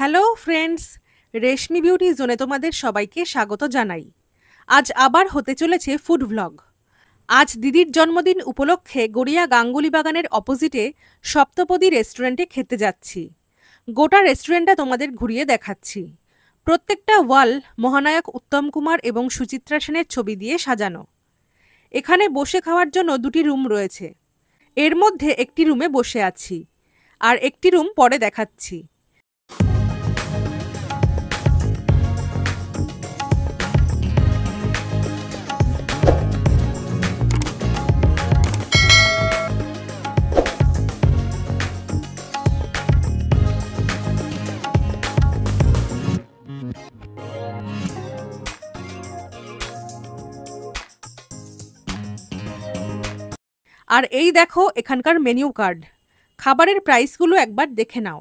Hello friends, রেশমি beauty জোনে তোমাদের সবাইকে স্বাগত জানাই। আজ আবার হতে চলেছে ফুড ভ্লগ। আজ দিদির জন্মদিন উপলক্ষে গড়িয়া গাঙ্গুলি বাগানের অপোজিটে সপ্তপদী রেস্টুরেন্টে খেতে যাচ্ছি। গোটা রেস্টুরেন্টটা তোমাদের ঘুরিয়ে দেখাচ্ছি। প্রত্যেকটা ওয়াল মহানায়ক উত্তম কুমার এবং সুচিত্রা সেনের ছবি দিয়ে সাজানো। এখানে বসে খাওয়ার জন্য দুটি রুম রয়েছে। এর মধ্যে একটি রুমে বসে আছি, আর একটি রুম পরে দেখাচ্ছি। আর এই দেখো এখানকার মেনু কার্ড। খাবারের প্রাইসগুলো একবার দেখে নাও।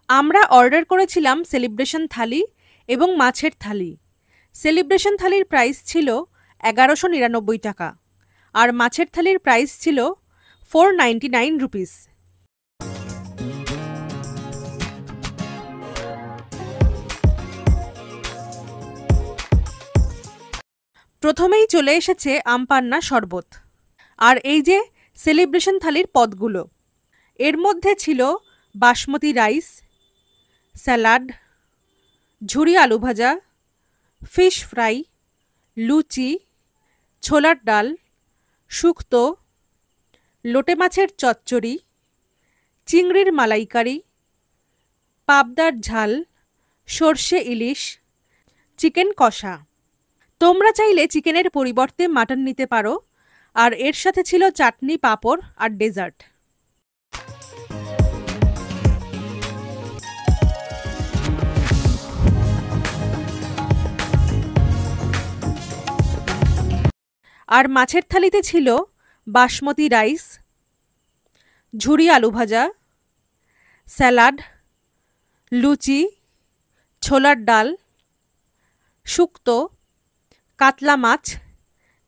আমরা অর্ডার করেছিলাম সেলিব্রেশন থালি এবং মাছের থালি। সেলিব্রেশন থালির প্রাইস ছিল 1199 টাকা, আর মাছের থালির প্রাইস ছিল 499 রুপিস। প্রথমেই চলে এসেছে আমপান্না শরবত। আর এই যে সেলিব্রেশন থালির পদগুলো, এর মধ্যে ছিল বাসমতি রাইস, স্যালাড, ঝুরি আলু ভাজা, ফিশ ফ্রাই, লুচি, ছোলার ডাল, শুক্তো, লোটে মাছের চচ্চড়ি, চিংড়ির মালাইকারি, পাবদার ঝাল, সর্ষে ইলিশ, চিকেন কষা। তোমরা চাইলে চিকেনের পরিবর্তে মাটন নিতে পারো। আর এর সাথে ছিল চাটনি, পাঁপড় আর ডেজার্ট। আর মাছের থালিতে ছিল বাসমতি রাইস, ঝুরি আলু ভাজা, স্যালাড, লুচি, ছোলার ডাল, শুক্তো, কাতলা মাছ,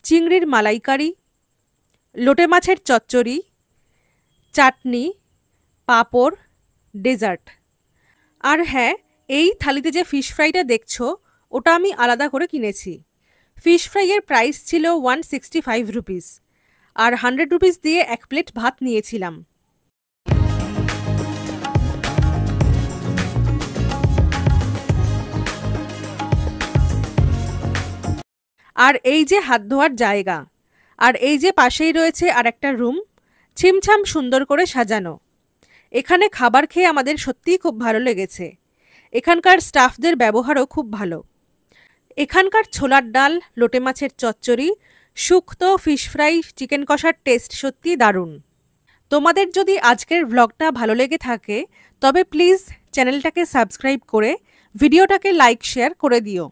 চিংড়ির মালাইকারি, লোটে মাছের চচ্চড়ি, চাটনি, পাঁপড়, ডেজার্ট। আর হ্যাঁ, এই থালিতে যে ফিশ ফ্রাইটা দেখছো ওটা আমি আলাদা করে কিনেছি। ফিশ ফ্রাইয়ের প্রাইস ছিল 165 রুপিস, আর 100 রুপিস দিয়ে এক প্লেট ভাত নিয়েছিলাম। আর এই যে হাত ধোয়ার জায়গা, আর এই যে পাশেই রয়েছে আর একটা রুম, ছিমছাম সুন্দর করে সাজানো। এখানে খাবার খেয়ে আমাদের সত্যিই খুব ভালো লেগেছে। এখানকার স্টাফদের ব্যবহারও খুব ভালো। এখানকার ছোলার ডাল, লোটে মাছের চচ্চড়ি, শুক্তো, ফিশ ফ্রাই, চিকেন কষার টেস্ট সত্যিই দারুণ। তোমাদের যদি আজকের ভ্লগটা ভালো লেগে থাকে তবে প্লিজ চ্যানেলটাকে সাবস্ক্রাইব করে ভিডিওটাকে লাইক শেয়ার করে দিও।